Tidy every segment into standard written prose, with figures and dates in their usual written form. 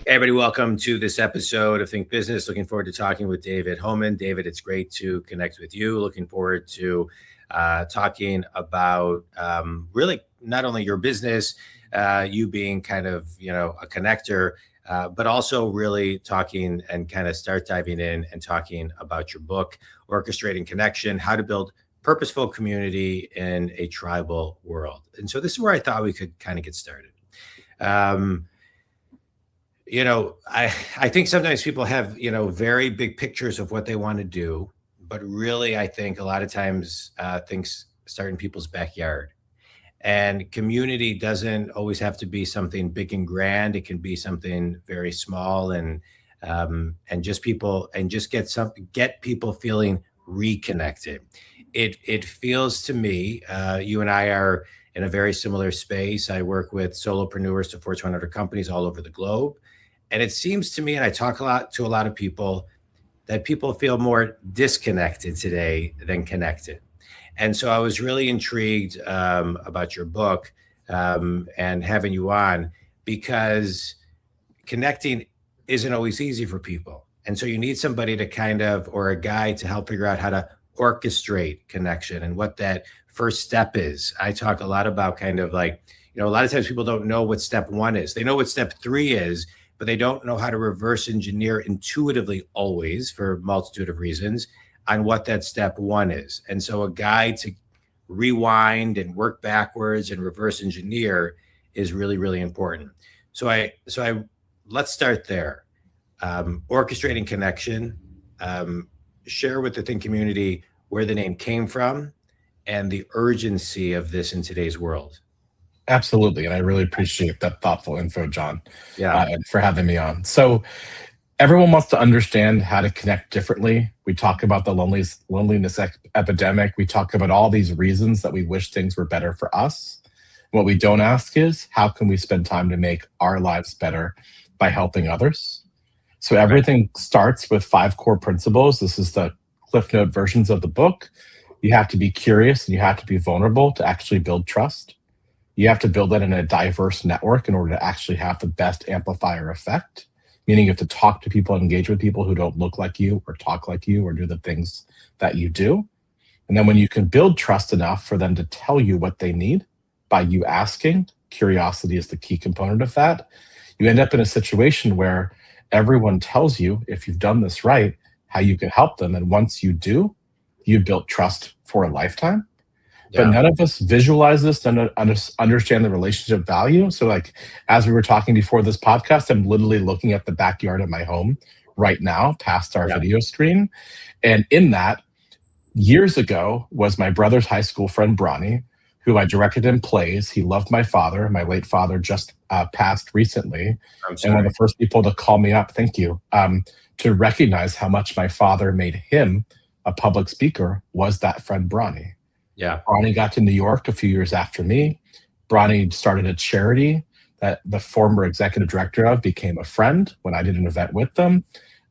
Hey, everybody, welcome to this episode of Think Business. Looking forward to talking with David Homan. David, it's great to connect with you. Looking forward to talking about really not only your business, you being kind of, a connector, but also really talking and kind of start diving in and talking about your book, Orchestrating Connection, How to Build Purposeful Community in a Tribal World. And so this is where I thought we could kind of get started. I think sometimes people have, very big pictures of what they want to do, but really, I think a lot of times things start in people's backyard. And community doesn't always have to be something big and grand. It can be something very small and just get people feeling reconnected. It feels to me, you and I are in a very similar space. I work with solopreneurs to Fortune 100 companies all over the globe. And it seems to me, and I talk to a lot of people, that people feel more disconnected today than connected. And so I was really intrigued about your book and having you on, because connecting isn't always easy for people. And so you need somebody to or a guide to help figure out how to orchestrate connection and what that first step is. I talk a lot about a lot of times people don't know what step one is. They know what step three is, but they don't know how to reverse engineer intuitively always, for a multitude of reasons, on what that step one is. And so a guide to rewind and work backwards and reverse engineer is really, really important. So let's start there. Orchestrating Connection, share with the Think community where the name came from and the urgency of this in today's world. Absolutely. And I really appreciate that thoughtful info, John, Yeah. and for having me on. So everyone wants to understand how to connect differently. We talk about the loneliness epidemic. We talk about all these reasons that we wish things were better for us. What we don't ask is, how can we spend time to make our lives better by helping others? So everything starts with 5 core principles. This is the Cliff Note versions of the book. You have to be curious and you have to be vulnerable to actually build trust. You have to build that in a diverse network in order to actually have the best amplifier effect, meaning you have to talk to people and engage with people who don't look like you or talk like you or do the things that you do. And then when you can build trust enough for them to tell you what they need by you asking, curiosity is the key component of that, you end up in a situation where everyone tells you, if you've done this right, how you can help them. And once you do, you've built trust for a lifetime. Yeah. But none of us visualize this and understand the relationship value. So as we were talking before this podcast, I'm literally looking at the backyard of my home right now, past our video screen. And in that, years ago, was my brother's high school friend, Bronny, who I directed in plays. He loved my father. My late father just passed recently. And one of the first people to call me up, thank you, to recognize how much my father made him a public speaker was that friend, Bronny. Yeah. Bronny got to New York a few years after me. Bronny started a charity that the former executive director of became a friend when I did an event with them.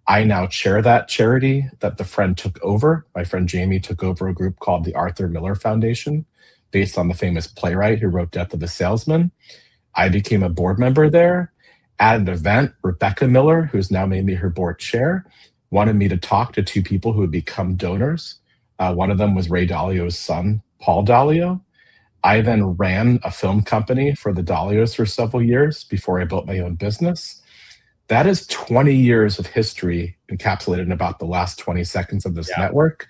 I now chair that charity that the friend took over. My friend Jamie took over a group called the Arthur Miller Foundation, based on the famous playwright who wrote Death of a Salesman. I became a board member there. At an event, Rebecca Miller, who's now made me her board chair, wanted me to talk to 2 people who had become donors. One of them was Ray Dalio's son, Paul Dalio. I then ran a film company for the Dalios for several years before I built my own business. That is 20 years of history encapsulated in about the last 20 seconds of this network.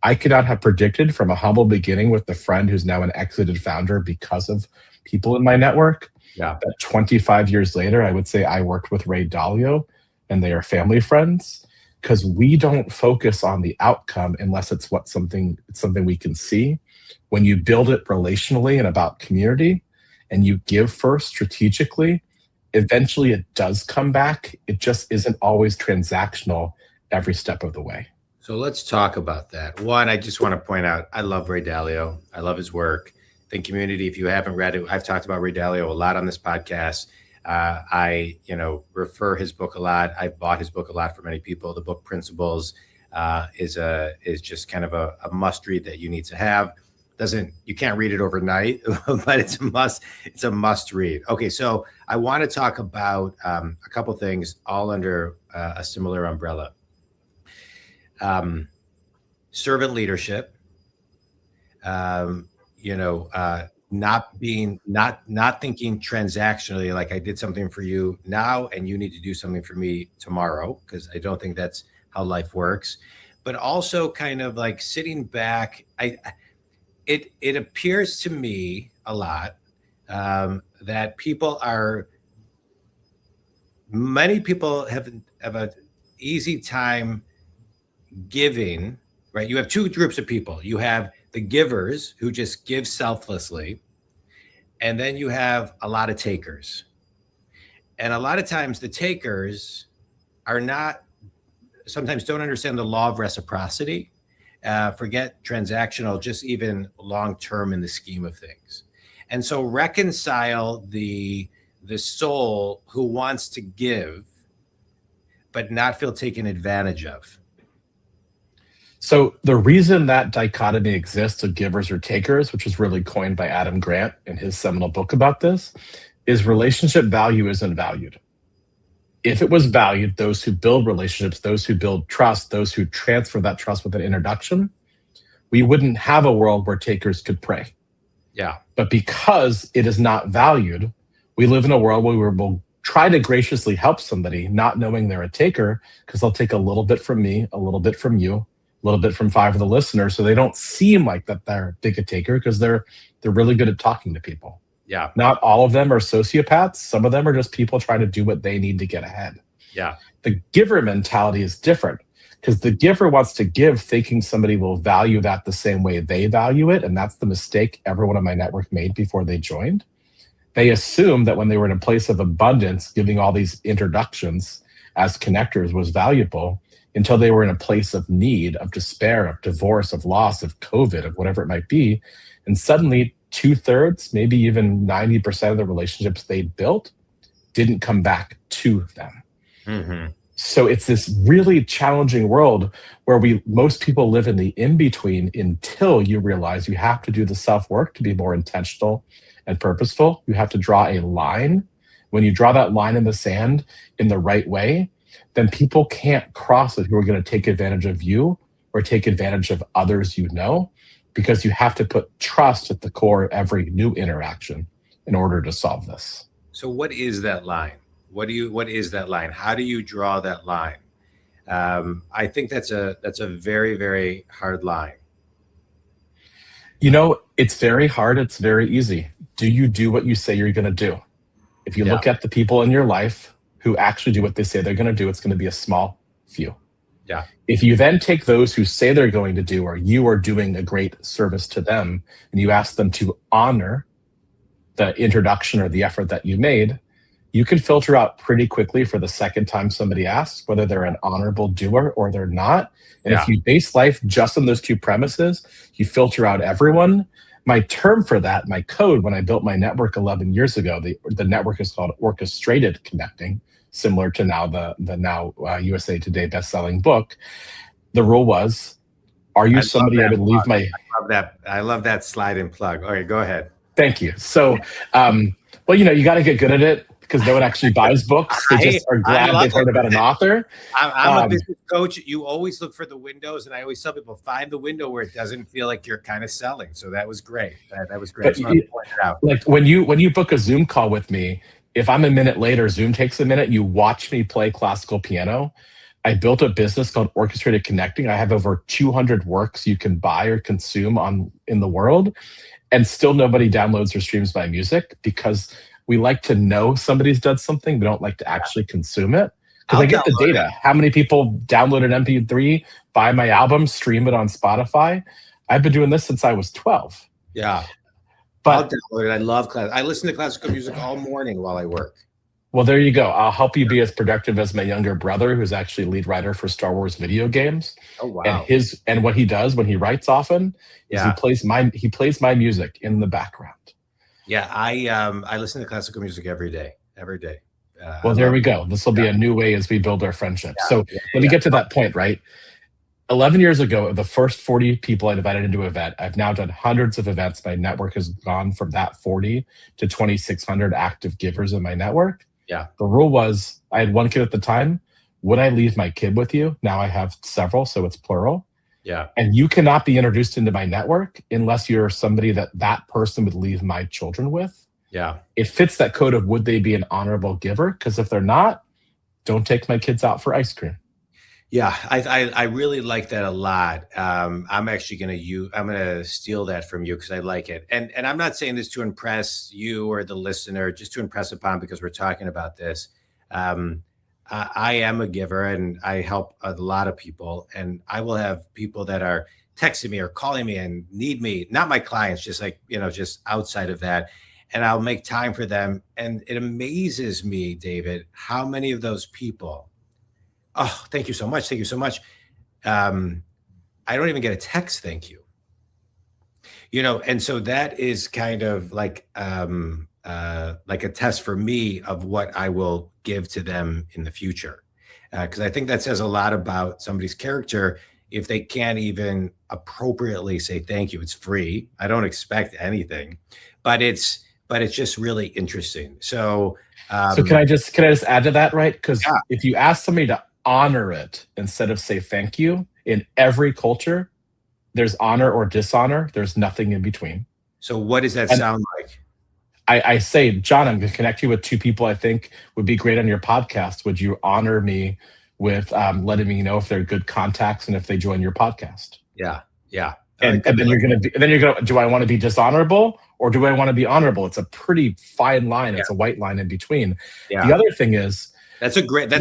I could not have predicted, from a humble beginning with the friend who's now an exited founder because of people in my network, that 25 years later, I would say I worked with Ray Dalio and they are family friends. Because we don't focus on the outcome unless it's something we can see. When you build it relationally and about community, and you give first strategically, eventually it does come back. It just isn't always transactional every step of the way. So let's talk about that. One, I just want to point out, I love Ray Dalio. I love his work. Think community, if you haven't read it, I've talked about Ray Dalio a lot on this podcast. I refer his book a lot. I've bought his book a lot for many people. The book Principles is just kind of a must read that you need to have. Doesn't, you can't read it overnight, but it's a must read. Okay, so I want to talk about a couple things all under a similar umbrella. Servant leadership, not thinking transactionally, like I did something for you now and you need to do something for me tomorrow, because I don't think that's how life works. But also kind of like sitting back. It appears to me a lot that many people have an easy time giving, right? You have two groups of people. You have the givers who just give selflessly, and then you have a lot of takers. And a lot of times the takers sometimes don't understand the law of reciprocity. Forget transactional, just even long-term in the scheme of things. And so reconcile the soul who wants to give, but not feel taken advantage of. So the reason that dichotomy exists of givers or takers, which was really coined by Adam Grant in his seminal book about this, is relationship value isn't valued. If it was valued, those who build relationships, those who build trust, those who transfer that trust with an introduction, we wouldn't have a world where takers could pray. Yeah. But because it is not valued, we live in a world where we will try to graciously help somebody, not knowing they're a taker, because they'll take a little bit from me, a little bit from you, a little bit from 5 of the listeners, so they don't seem like that they're big a taker, because they're really good at talking to people. Yeah. Not all of them are sociopaths. Some of them are just people trying to do what they need to get ahead. Yeah. The giver mentality is different, because the giver wants to give thinking somebody will value that the same way they value it. And that's the mistake everyone in my network made before they joined. They assumed that when they were in a place of abundance, giving all these introductions as connectors was valuable, until they were in a place of need, of despair, of divorce, of loss, of COVID, of whatever it might be. And suddenly 2/3, maybe even 90% of the relationships they built didn't come back to them. Mm-hmm. So it's this really challenging world where most people live in the in-between until you realize you have to do the self-work to be more intentional and purposeful. You have to draw a line. When you draw that line in the sand in the right way, then people can't cross it who are going to take advantage of you or take advantage of others you know, because you have to put trust at the core of every new interaction in order to solve this. So what is that line? What is that line? How do you draw that line? I think that's a very, very hard line. It's very hard. It's very easy. Do you do what you say you're going to do? If you look at the people in your life who actually do what they say they're going to do, it's going to be a small few. Yeah. If you then take those who say they're going to do, or you are doing a great service to them, and you ask them to honor the introduction or the effort that you made, you can filter out pretty quickly for the second time somebody asks whether they're an honorable doer or they're not. And if you base life just on those two premises, you filter out everyone. My term for that, my code, when I built my network 11 years ago, the network is called Orchestrated Connecting, similar to now the now USA Today best-selling book. The rule was, are you somebody I would leave my... I love that slide and plug. All right, go ahead. Thank you. So, you got to get good at it, because no one actually buys books. They just are glad they've heard about an author. I'm a business coach. You always look for the windows, and I always tell people, find the window where it doesn't feel like you're kind of selling. So that was great. That was great. I just wanted to point it out. Like when you book a Zoom call with me, if I'm a minute later, Zoom takes a minute, you watch me play classical piano. I built a business called Orchestrated Connecting. I have over 200 works you can buy or consume in the world, and still nobody downloads or streams my music, because we like to know somebody's done something. We don't like to actually consume it. Because I get the data. How many people download an MP3, buy my album, stream it on Spotify? I've been doing this since I was 12. Yeah. But I'll download it. I love I listen to classical music all morning while I work. Well, there you go. I'll help you be as productive as my younger brother, who's actually lead writer for Star Wars video games. Oh, wow. And what he does when he writes often is he plays my music in the background. Yeah, I listen to classical music every day. Well, there we go. This will be a new way as we build our friendship. So let me get to that point, right? 11 years ago, the first 40 people I invited into an event, I've now done hundreds of events. My network has gone from that 40 to 2,600 active givers in my network. Yeah. The rule was, I had one kid at the time. Would I leave my kid with you? Now I have several, so it's plural. Yeah. And you cannot be introduced into my network unless you're somebody that person would leave my children with. Yeah. It fits that code of would they be an honorable giver? Because if they're not, don't take my kids out for ice cream. Yeah, I really like that a lot. I'm actually I'm gonna steal that from you because I like it. And I'm not saying this to impress you or the listener, just to impress upon because we're talking about this. I am a giver and I help a lot of people, and I will have people that are texting me or calling me and need me, not my clients, just like, just outside of that. And I'll make time for them. And it amazes me, David, how many of those people, oh, thank you so much. Thank you so much. I don't even get a text, thank you. And so that is kind of like a test for me of what I will give to them in the future. Because I think that says a lot about somebody's character if they can't even appropriately say thank you. It's free. I don't expect anything, but it's just really interesting. So can I just add to that, right? Because yeah. If you ask somebody to honor it instead of say thank you, in every culture, there's honor or dishonor. There's nothing in between. So what does that sound like? I say, John, I'm going to connect you with two people I think would be great on your podcast. Would you honor me with letting me know if they're good contacts and if they join your podcast? Yeah. Yeah. And then you're going to, do I want to be dishonorable or do I want to be honorable? It's a pretty fine line. Yeah. It's a white line in between. Yeah. The other thing is, that's a great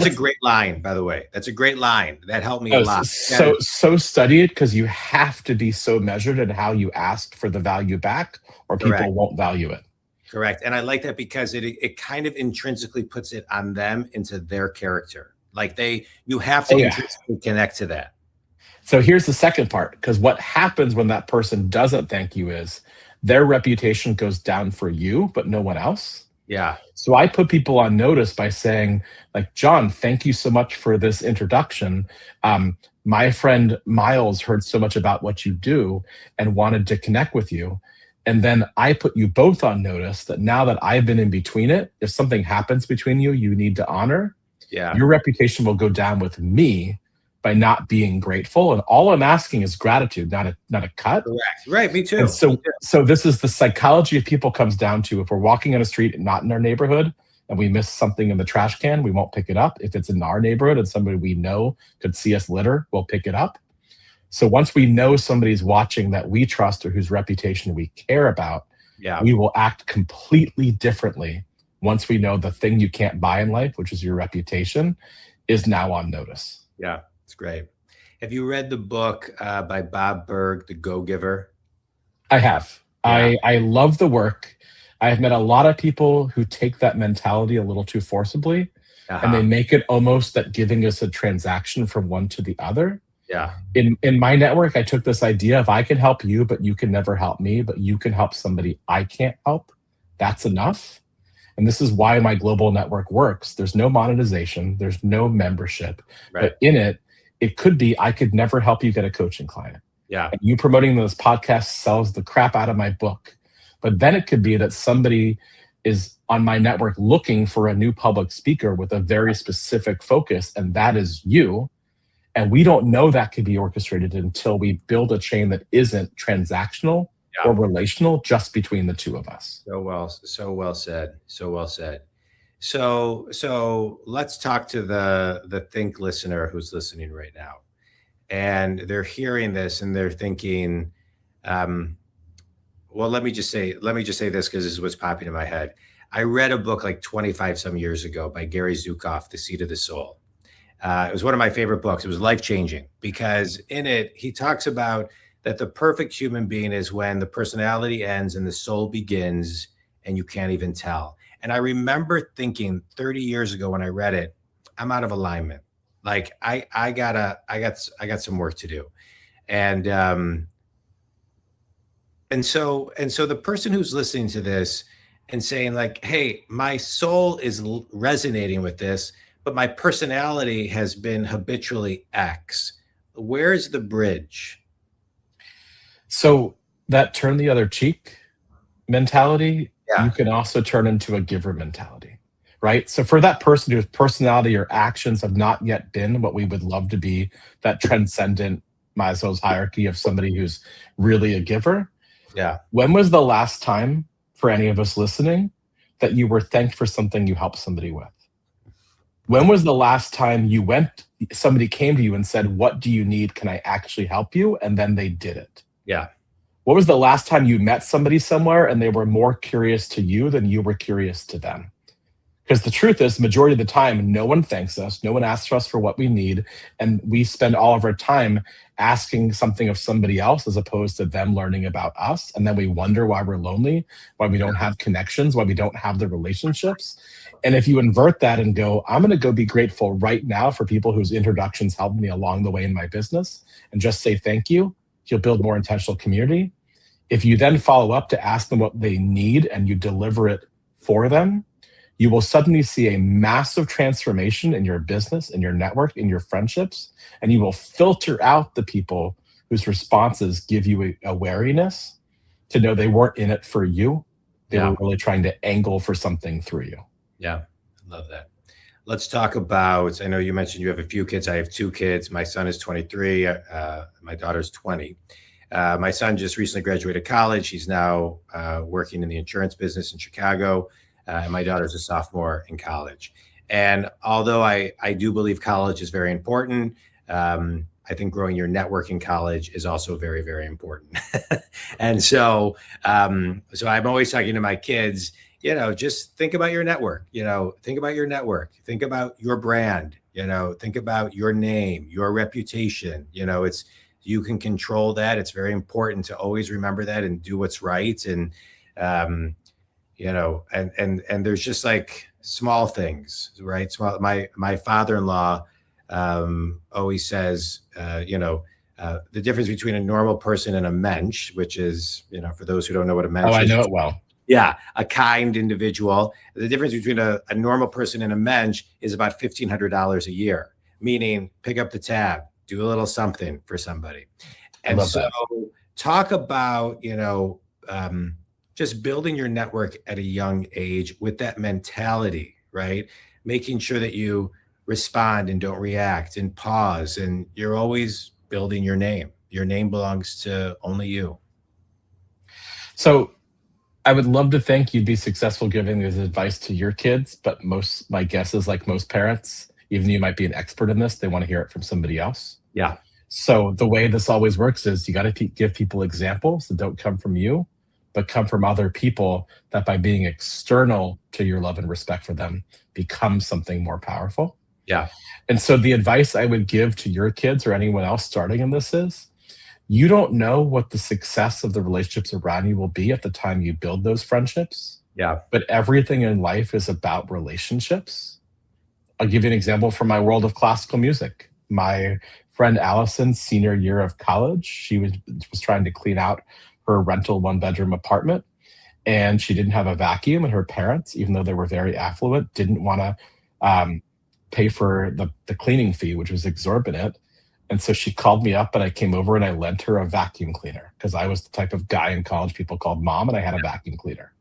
line, by the way. That's a great line. That helped me a lot. So study it, because you have to be so measured in how you ask for the value back, or people won't value it. Correct. And I like that because it kind of intrinsically puts it on them into their character. Like you have to intrinsically connect to that. So here's the second part, because what happens when that person doesn't thank you is their reputation goes down for you, but no one else. Yeah. So I put people on notice by saying, like, John, thank you so much for this introduction. My friend Miles heard so much about what you do and wanted to connect with you. And then I put you both on notice that now that I've been in between it, if something happens between you, you need to honor. Yeah. Your reputation will go down with me by not being grateful. And all I'm asking is gratitude, not a cut. Correct. Right. Me too. And so this is the psychology of people comes down to, if we're walking on a street not in our neighborhood and we miss something in the trash can, we won't pick it up. If it's in our neighborhood and somebody we know could see us litter, we'll pick it up. So once we know somebody's watching that we trust or whose reputation we care about, we will act completely differently once we know the thing you can't buy in life, which is your reputation, is now on notice. Yeah. It's great. Have you read the book by Bob Berg, The Go-Giver? I have. Yeah. I love the work. I have met a lot of people who take that mentality a little too forcibly, and they make it almost that giving is a transaction from one to the other. Yeah. In my network, I took this idea of I can help you, but you can never help me, but you can help somebody I can't help. That's enough. And this is why my global network works. There's no monetization. There's no membership. Right. But in it could be, I could never help you get a coaching client. Yeah. And you promoting this podcast sells the crap out of my book. But then it could be that somebody is on my network looking for a new public speaker with a very specific focus, and that is you. And we don't know that could be orchestrated until we build a chain that isn't transactional or relational, just between the two of us. So well said. So well said. So let's talk to the Think listener who's listening right now, and they're hearing this and they're thinking, well, let me just say this, because this is what's popping in my head. I read a book like 25 some years ago by Gary Zukav, The Seat of the Soul. It was one of my favorite books. It was life-changing because in it, he talks about that the perfect human being is when the personality ends and the soul begins and you can't even tell. And I remember thinking 30 years ago when I read it, I'm out of alignment. Like I got some work to do. And so the person who's listening to this and saying like, hey, my soul is resonating with this, but my personality has been habitually X. Where's the bridge? So that turn the other cheek mentality, you Yeah. can also turn into a giver mentality, right? So for that person whose personality or actions have not yet been what we would love to be, that transcendent Maslow's hierarchy of somebody who's really a giver, Yeah. when was the last time, for any of us listening, that you were thanked for something you helped somebody with? When was the last time somebody came to you and said, "What do you need? Can I actually help you?" And then they did it? Yeah. What was the last time you met somebody somewhere and they were more curious to you than you were curious to them? Because the truth is, the majority of the time, no one thanks us, no one asks us for what we need, and we spend all of our time asking something of somebody else as opposed to them learning about us. And then we wonder why we're lonely, why we don't have connections, why we don't have the relationships. And if you invert that and go, I'm going to go be grateful right now for people whose introductions helped me along the way in my business, and just say thank you, you'll build more intentional community. If you then follow up to ask them what they need and you deliver it for them, you will suddenly see a massive transformation in your business, in your network, in your friendships, and you will filter out the people whose responses give you a wariness to know they weren't in it for you. They Yeah. were really trying to angle for something through you. Yeah. I love that. Let's talk about, I know you mentioned you have a few kids. I have two kids. My son is 23. My daughter's 20. My son just recently graduated college. He's now working in the insurance business in Chicago. And my daughter's a sophomore in college. And although I do believe college is very important, I think growing your network in college is also very, very important. And so I'm always talking to my kids, just think about your network, think about your network, think about your brand, think about your name, your reputation, you can control that. It's very important to always remember that and do what's right. And, and there's just like small things, right? My father-in-law always says, the difference between a normal person and a mensch, which is, for those who don't know what a mensch I is. know it well. Yeah, a kind individual. The difference between a normal person and a mensch is about $1,500 a year, meaning pick up the tab, do a little something for somebody. And so that. Talk about, just building your network at a young age with that mentality, right? Making sure that you respond and don't react and pause, and you're always building your name. Your name belongs to only you. So I would love to think you'd be successful giving this advice to your kids, but my guess is, like most parents, even though you might be an expert in this, they want to hear it from somebody else. Yeah. So the way this always works is you got to give people examples that don't come from you, but come from other people that by being external to your love and respect for them become something more powerful. Yeah. And so the advice I would give to your kids or anyone else starting in this is, you don't know what the success of the relationships around you will be at the time you build those friendships. Yeah. But everything in life is about relationships. I'll give you an example from my world of classical music. My friend Allison's senior year of college, she was trying to clean out her rental one-bedroom apartment, and she didn't have a vacuum, and her parents, even though they were very affluent, didn't want to pay for the cleaning fee, which was exorbitant. And so she called me up and I came over and I lent her a vacuum cleaner because I was the type of guy in college people called mom, and I had a vacuum cleaner.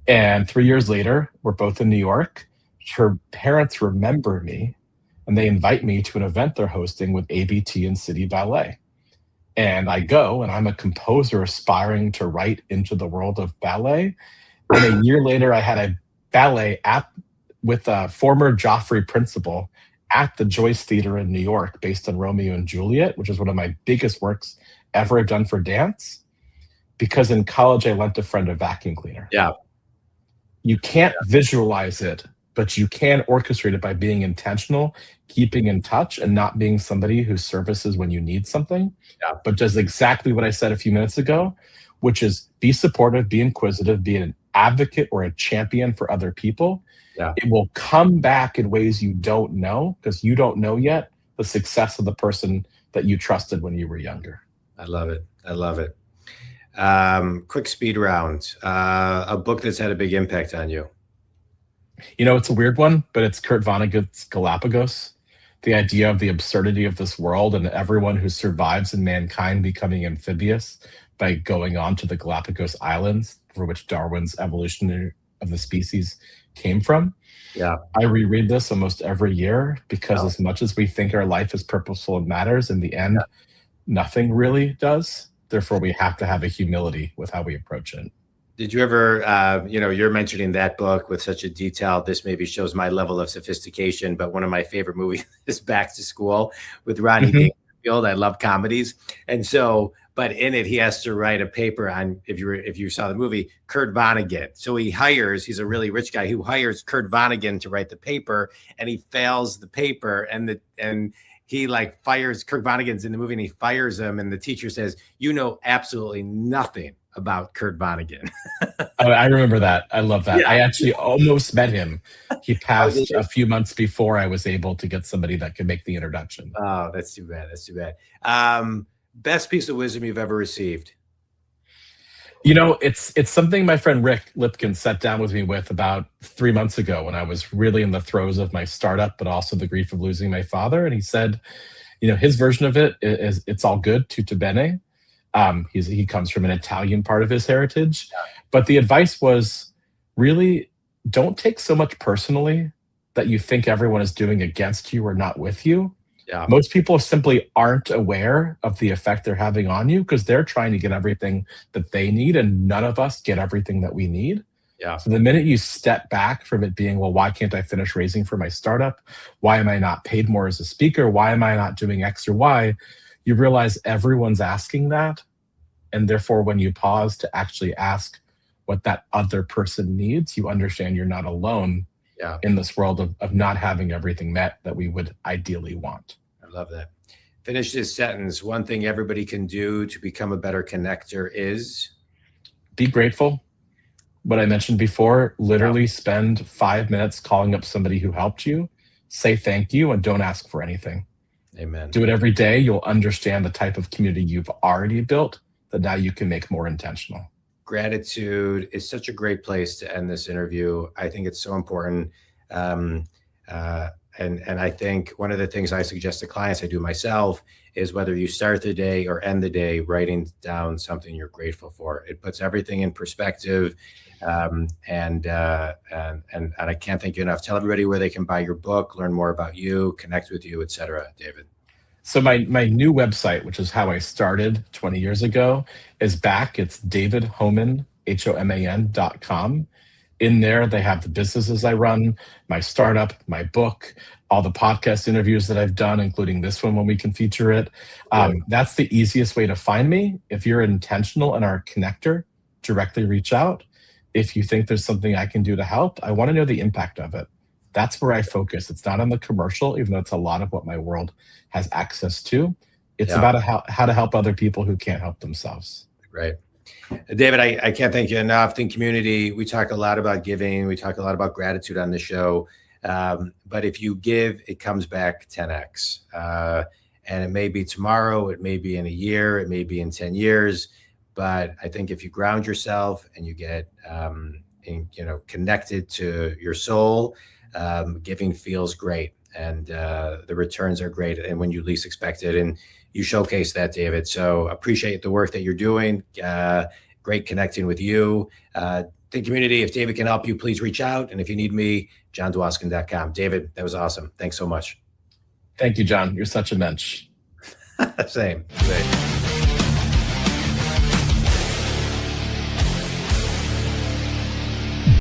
And 3 years later, we're both in New York. Her parents remember me and they invite me to an event they're hosting with ABT and City Ballet. And I go, and I'm a composer aspiring to write into the world of ballet. And a year later, I had a ballet with a former Joffrey principal at the Joyce Theater in New York based on Romeo and Juliet, which is one of my biggest works ever I've done for dance, because in college I lent a friend a vacuum cleaner. Yeah. You can't visualize it, but you can orchestrate it by being intentional, keeping in touch, and not being somebody who services when you need something, but does exactly what I said a few minutes ago, which is be supportive, be inquisitive, be an advocate or a champion for other people. Yeah. It will come back in ways you don't know because you don't know yet the success of the person that you trusted when you were younger. I love it. I love it. Quick speed round. A book that's had a big impact on you. It's a weird one, but it's Kurt Vonnegut's Galapagos. the idea of the absurdity of this world and everyone who survives in mankind becoming amphibious by going on to the Galapagos Islands, for which Darwin's evolution of the species came from. Yeah. I reread this almost every year because Oh. as much as we think our life is purposeful and matters, in the end, nothing really does. Therefore, we have to have a humility with how we approach it. Did you ever, you're mentioning that book with such a detail. This maybe shows my level of sophistication, but one of my favorite movies is Back to School with Ronnie Dangerfield. I love comedies. And so, but in it, he has to write a paper on, if you saw the movie, Kurt Vonnegut. So he's a really rich guy who hires Kurt Vonnegut to write the paper, and he fails the paper, and he like fires Kurt Vonnegut's in the movie, and he fires him, and the teacher says, "You know absolutely nothing about Kurt Vonnegut." Oh, I remember that. I love that. Yeah. I actually almost met him. He passed a few months before I was able to get somebody that could make the introduction. Oh, that's too bad. That's too bad. Best piece of wisdom you've ever received? It's something my friend Rick Lipkin sat down with me with about 3 months ago when I was really in the throes of my startup, but also the grief of losing my father. And he said, his version of it is it's all good, tutto bene. He comes from an Italian part of his heritage, but the advice was really don't take so much personally that you think everyone is doing against you or not with you. Yeah. Most people simply aren't aware of the effect they're having on you because they're trying to get everything that they need, and none of us get everything that we need. Yeah. So the minute you step back from it being, well, why can't I finish raising for my startup? Why am I not paid more as a speaker? Why am I not doing X or Y? You realize everyone's asking that. And therefore, when you pause to actually ask what that other person needs, you understand you're not alone in this world of not having everything met that we would ideally want. I love that. Finish this sentence. One thing everybody can do to become a better connector is? Be grateful. What I mentioned before, literally spend 5 minutes calling up somebody who helped you, say thank you, and don't ask for anything. Amen. Do it every day. You'll understand the type of community you've already built that now you can make more intentional. Gratitude is such a great place to end this interview. I think it's so important. And I think one of the things I suggest to clients, I do myself, is whether you start the day or end the day, writing down something you're grateful for. It puts everything in perspective. And I can't thank you enough. Tell everybody where they can buy your book, learn more about you, connect with you, et cetera, David. So my new website, which is how I started 20 years ago, is back. It's David Homan, HOMAN.com. In there, they have the businesses I run, my startup, my book, all the podcast interviews that I've done, including this one when we can feature it. That's the easiest way to find me. If you're intentional and are a connector, directly reach out. If you think there's something I can do to help, I want to know the impact of it. That's where I focus. It's not on the commercial, even though it's a lot of what my world has access to. It's about how to help other people who can't help themselves. Right. David, I can't thank you enough. Think community, we talk a lot about giving. We talk a lot about gratitude on the show. But if you give, it comes back 10x. And it may be tomorrow, it may be in a year, it may be in 10 years. But I think if you ground yourself and you get connected to your soul, giving feels great, and the returns are great, and when you least expect it. And you showcase that, David. So appreciate the work that you're doing. Great connecting with you. Think community, if David can help you, please reach out. And if you need me, johndwoskin.com. David, that was awesome. Thanks so much. Thank you, John. You're such a mensch. Same.